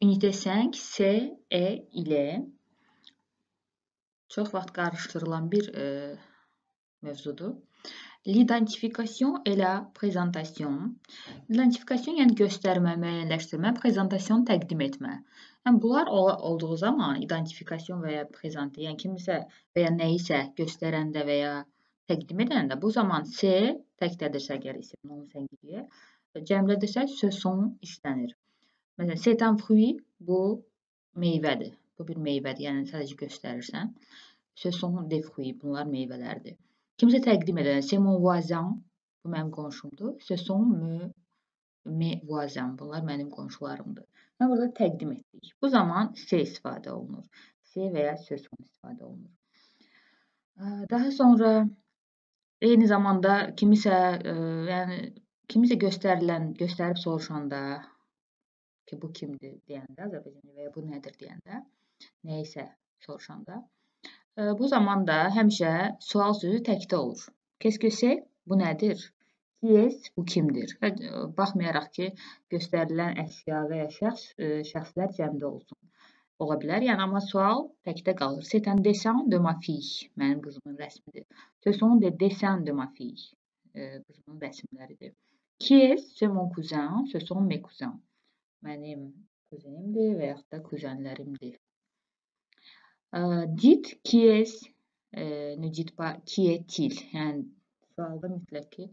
Unité 5 C, E ilə çox vaxt qarışdırılan bir mövzudur. L'identification et la présentation. İdentifikasyon yəni göstərmə, müəyyənləşdirmə, prezentasyon təqdim etmə. Yəni bunlar olduğu zaman identifikasyon və ya prezentə, yəni kimisə və ya nəyisə göstərəndə və ya təqdim edəndə bu zaman C təkdədirsə əgər isim onun səngiliyə, cəmlədirsə ce sont işlənir. Məsələn, c'est un fruit bu meyvədir. Bu bir meyvədir, yəni sadəcə göstərirsən. Ce sont des fruits, bunlar meyvələrdir. Kimsə təqdim edən, c'est mon voisin, bu mənim qonşumdur. Ce sont mes voisins, bunlar mənim qonşularımdır. Yəni, burada təqdim etdik. Bu zaman C istifadə olunur. C və ya ce sont istifadə olunur. Daha sonra eyni zamanda kimisə göstərib soruşanda ki, bu kimdir deyəndə, Azərbaycanda və ya bu nədir deyəndə, nəyisə soruşanda, bu zaman da həmişə sual sözü təkdə olur. Qu'est-ce que c'est? Bu nədir? Qui est? Bu kimdir? Baxmayaraq ki, göstərilən əşya və ya şəxslər cəmdə olsun. Ola bilər, yəni amma sual təkdə qalır. C'est un dessin de ma fille. Mənim qızımın rəsmidir. Ce sont des dessins de ma fille. Qızımın rəsmləridir. Qui est? C'est mon cousin. Ce sont mes cousins. Mənim kuzenimdir və yaxud da kuzenlərimdir. Dites qui est, ne dites pas qui est-il. Yəni, sualda mütləq ki,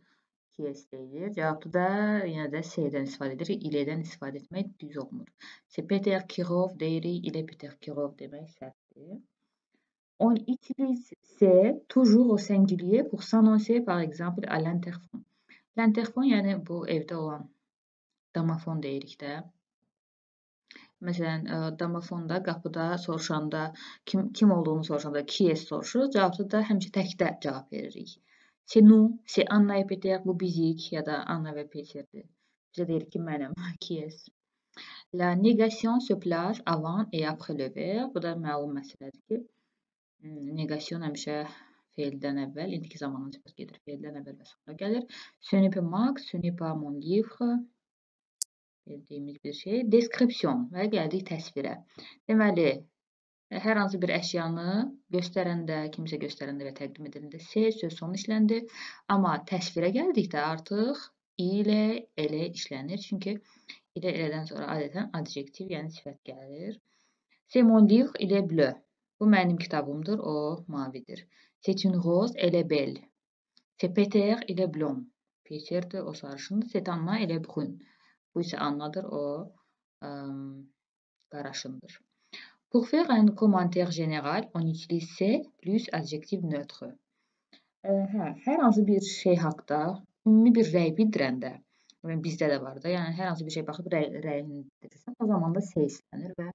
qui est deyilir. Cavabda da yenə də C-dən istifadə edilir. İlədən istifadə etmək düz olmur. C'est Peter Kirov deyirik, ilə Peter Kirov demək səhvdir. On utilise C toujours au singulier pour s'annoncer par exemple à l'interphone. L'interphone yəni bu evdə olan domofon deyirik də. Məsələn, domofonda, qapıda soruşanda, kim olduğunu soruşanda qui est soruşur, cavabda da həmişə təkdə cavab veririk. C'est nous, c'est Anna et Peter, bu bizik ya da Anna və Peterdir. Bizə deyirik ki, mənəm, qui est. La négation se place avant et après le verbe. Bu da məlum məsələdir ki, negasiyon həmişə feildən əvvəl, indiki zamandan söhbət gedir, feildən əvvəl və sonra gəlir. Ce n'est pas Max, ce n'est pas mon livre. Bildiyimiz bir şey. Deskripsiyon və gəldik təsvirə. Deməli, hər hansı bir əşyanı göstərəndə, kimsə göstərəndə və təqdim edəndə C söz sonu işləndir. Amma təsvirə gəldikdə artıq I ilə elə işlənir. Çünki ilə elədən sonra adətən adjektiv, yəni sifət gəlir. C'est mon livre, il est bleu. Bu mənim kitabımdır, o mavidir. C'est une rose, elle est belle. C'est Peter, il est blond. Peterdir, o sarışındır. C'est Anna, elle est brune. Bu isə Annadır, o qaraşındır. Pour faire un commentaire général, on utilise C plus adjectif neutre. Hər hansı bir şey haqda ümumi bir rəy bildirəndə, bizdə də var da, yəni hər hansı bir şey baxıb rəyini bildirirsən, o zaman da C işlənir və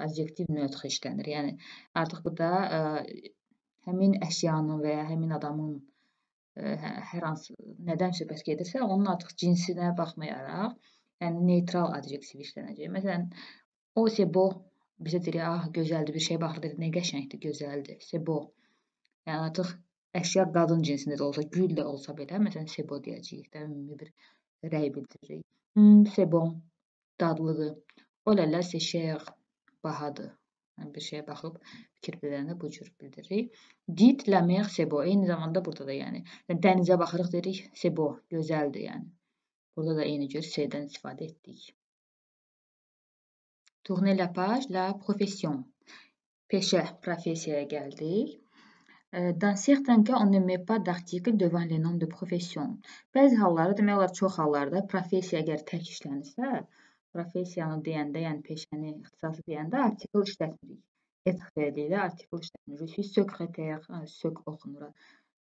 adjektiv neutre işlənir. Yəni artıq burada həmin əşyanın və ya həmin adamın hər hansı nədən söhbət gedirsə, onun artıq cinsinə baxmayaraq, yəni neytral adjektiv işlənəcək. Məsələn, o c'est beau, bizə deyirik, gözəldir, bir şey baxır, nə qəşəngdir, gözəldir, c'est beau. Yəni artıq əşya qadın cinsində də olsa, gül də olsa belə, məsələn, c'est beau deyəcəyik də, ümumi bir rəy bildiririk. C'est bon, dadlıdır. Oh là là, c'est cher, bahadır. Yəni bir şeyə baxıb fikir bildirəndə bu cür bildiririk. Dites la mer c'est beau. Eyni zamanda burada da yəni dənizə baxırıq deyirik c'est beau, gözəldir yəni. Burada da eyni cür C-dən istifadə etdik. Tournez la page, la profession. Peşə, professiyaya gəldik. Dans certains cas, on ne met pas d'article devant les noms de profession. Bəzi hallarda, demək olar çox hallarda professiya əgər tək işlənirsə, professiyanı deyəndə, yəni peşəni, ixtisası deyəndə artikl işlətmirik. Être feililə artikl işlətmirik. Je suis secrétaire, sök oxunur.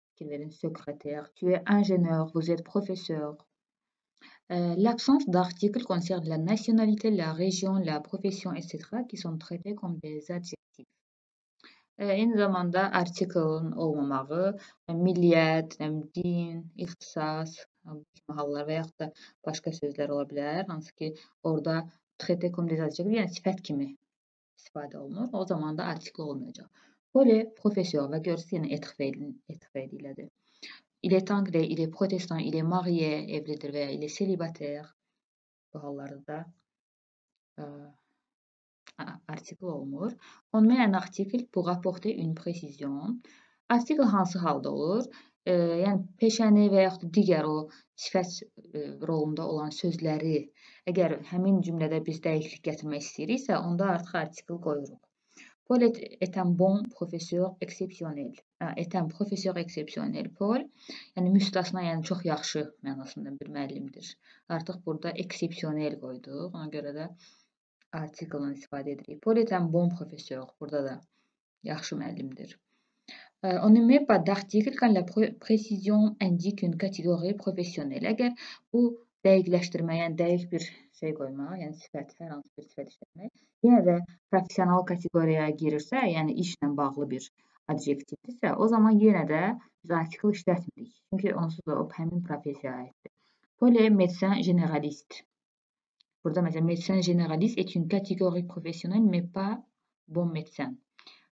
Fikir verin, secrétaire. Tu es ingénieur, vous êtes professeur. L'absence d'article concerne la nationalité, la région, la profession, etc. qui sont traités comme des adjectifs. Eyni zamanda artiklın olmamağı, milliyyət, din, ixtisas, kimi hallar və yaxud da başqa sözlər ola bilər, hansı ki, orada traité comme des adjectifs, yəni sifət kimi istifadə olunur. O zaman da artikl olmayacaq. Böyle professeur və görürsünüz, yəni être feili ilədir. Il est anglais, il est protestant, il est marié, evlidir və ya il est célibataire. Bu hallarda da artikl olmur. On met un article pour apporter une précision. Artikl hansı halda olur? Yəni peşəni və yaxud da digər o sifət rolunda olan sözləri əgər həmin cümlədə biz dəyişiklik gətirmək istəyiriksə, onda artıq artikl qoyuruq. Paul est un bon professeur exceptionnel. Est un professeur exceptionnel. Paul, yəni müstəsna, yəni çox yaxşı mənasında bir müəllimdir. Artıq burada exceptionnel qoyduq. Ona görə də artikldan istifadə edirik. Paul est un bon professeur. Burada da yaxşı müəllimdir. On ne met pas d'article quand la précision indique une catégorie professionnelle. Əgər bu dəqiqləşdirmə, yəni dəqiq bir şey qoymaq, yəni sifət, hər hansı bir sifət işlətmək, yenə də professional kateqoriyaya girirsə, yəni işlə bağlı bir adjektivdirsə, o zaman yenə də biz artikl işlətmirik. Çünki onsuz da o həmin professiyaya aiddir. Paul est médecin généraliste. Burada məsələn, médecin généraliste est une catégorie professionnelle, mais pas bon médecin.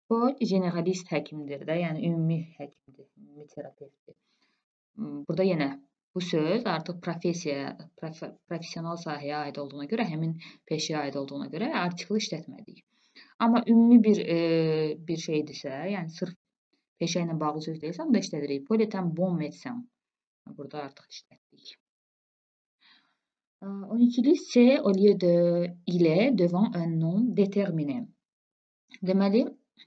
Paul generalist həkimdir də, yəni ümumi həkimdir, ümumi terapevtdir. Burada yenə bu söz artıq professional sahəyə aid olduğuna görə, həmin peşəyə aid olduğuna görə artikl işlətmədik. Amma ümumi bir şeydirsə, yəni sırf peşə ilə bağlı söz deyilsə, onda işlədirik. Paul est un bon médecin. Burada artıq işlətdik. On utilise c'est au lieu de il est devant un nom déterminé. Deməli,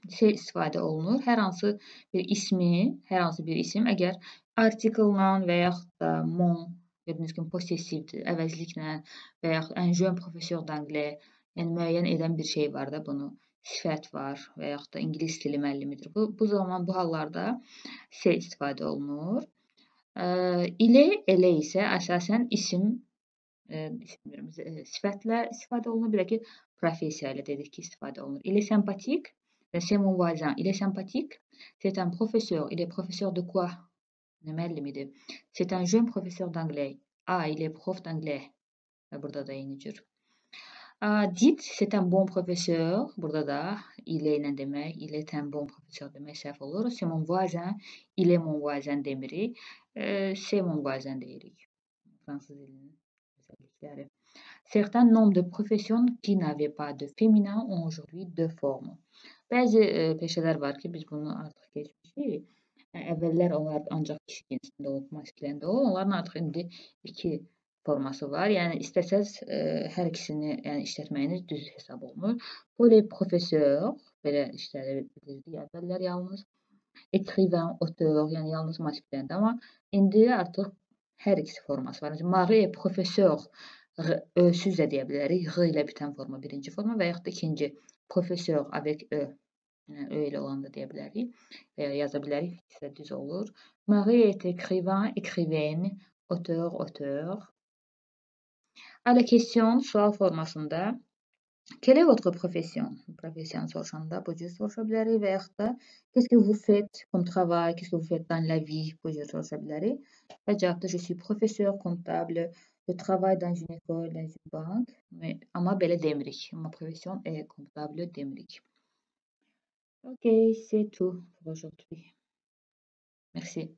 şey istifadə olunur. Hər hansı bir isim əgər artiklla və yaxud da mon, gördüyünüz kimi possessivdir, əvəzliklə və yaxud un jeune professeur d'anglais, yəni müəyyən edən bir şey var da, bunu sifət var və yaxud da ingilis dili müəllimidir. Bu zaman bu hallarda se istifadə olunur. İlə, elə isə əsasən sifətlə istifadə olunur. Bir də ki, professiya ilə dedik ki, istifadə olunur. Il est sympathique. C'est mon voisin. Il est sympathique. C'est un professeur. Il est professeur de quoi? Ne müəllimidir. C'est un jeune professeur d'anglais. Il est prof d'anglais. Burada da eyni cür. Dites, c'est un bon professeur. Burada da il est nə demək? Il est un bon professeur demək səhv olur. C'est mon voisin. Il est mon voisin demirik. C'est mon voisin deyirik. Fransız dilinin özellikləri. Certains nombres de professions qui n'avaient pas de féminin ont aujourd'hui deux formes. Bəzi peşələr var ki, biz bunu artıq keçmişik. Əvvəllər onlar ancaq kişi cinsində olub, maskilində olub. Onların artıq indi iki forması var. Yəni istəsəz hər ikisini işlətməyiniz düz hesab olunur. Paul est professeur, belə işlədilirdi əvvəllər yalnız. Écrivain, auteur, yəni yalnız maskilində, amma indi artıq hər ikisi forması var. Marie est professeur, ösüz də deyə bilərik. R ilə bitən forma birinci forma və yaxud da ikinci professeur avec ö. Ö ilə olan da deyə bilərik və ya yaza bilərik. İkisi də düz olur. Marie est écrivain, écrivaine, auteur, auteur. À la question, sual formasında quelle est votre profession? Profession soruşanda bu cür soruşa bilərik və yaxud da qu'est-ce que vous faites comme travail? Qu'est-ce que vous faites dans la vie? Bu cür soruşa bilərik. Və cavabda je suis professeur comptable, je travaille dans une école, dans une banque. Amma belə demirik. Ma profession est comptable demirik. Ok, c'est tout pour aujourd'hui. Merci.